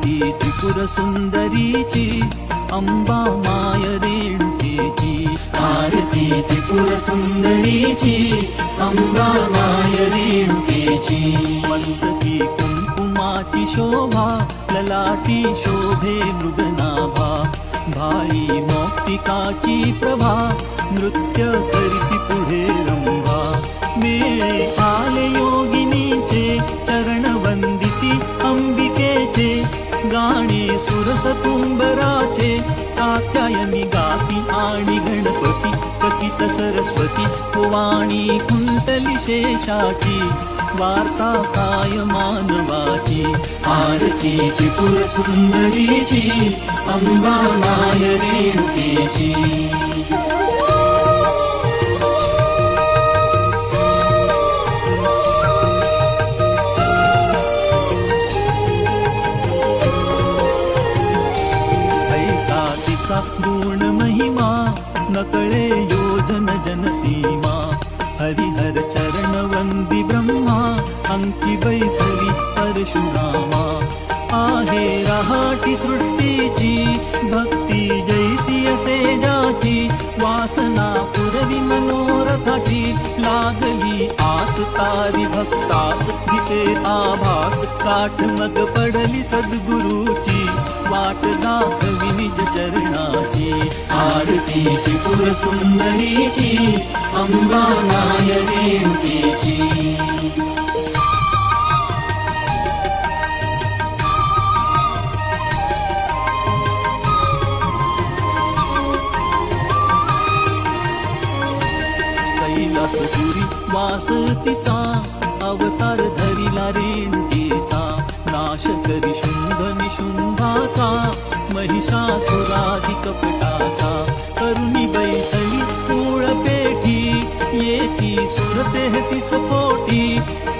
आरती त्रिपुर सुंदरीची अंबा माय रेणुकेची आरती त्रिपुर सुंदरीची अंबा माय रेणुकेची मस्तकी कुंकुमाची शोभा ललाटी शोभे मृगनाभा भाळी मौक्तिकाची प्रभा नृत्य करीती पुढे रंभा मेळे आले योगिनीचे चरण वंदिती अंबिकेचे गाणे सुरस तुंबराचे कात्यायनी गाती आणि गणपती चकित सरस्वती वाणी कुंतली शेषाची वार्ता काय मानवाची आरती त्रिपुर सुंदरीची अंबा माय रेणुकेची तिचा गुण महिमा नकळे योजन जनसीमा हरिहर चरण वंदी ब्रह्मा अंकी बैसली परशुरामा आहे रहाटी सृष्टीची भक्ती जैसी असे जाची वासना पुरवी मनोरथाची लागली आस तारी भक्तास दिसे आभास काठ मग पडली सद्गुरूची वाट दाखवी निज चरणाची आरती त्रिपुर सुंदरीची अंबा माय रेणुकेची कैलासपुरी वास तिचा अवतार धरिला रेणुकेचा नाश करी शुंभ निशुंभाचा महिषासुरादि कपटाचा करुणी बैसली मूळ पेठी येती सुरतेहती सपोटी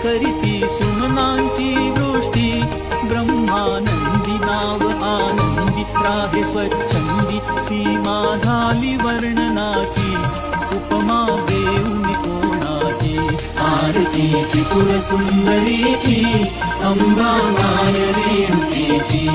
करीती सुमनांची वृष्टी ब्रह्मानंदी नाव आनंदी राहे स्वच्छंदी सीमा झाली वर्णनाची उपमा देऊनी कोणाची आरती त्रिपुर सुंदरीची अंबा माय रेणुकेची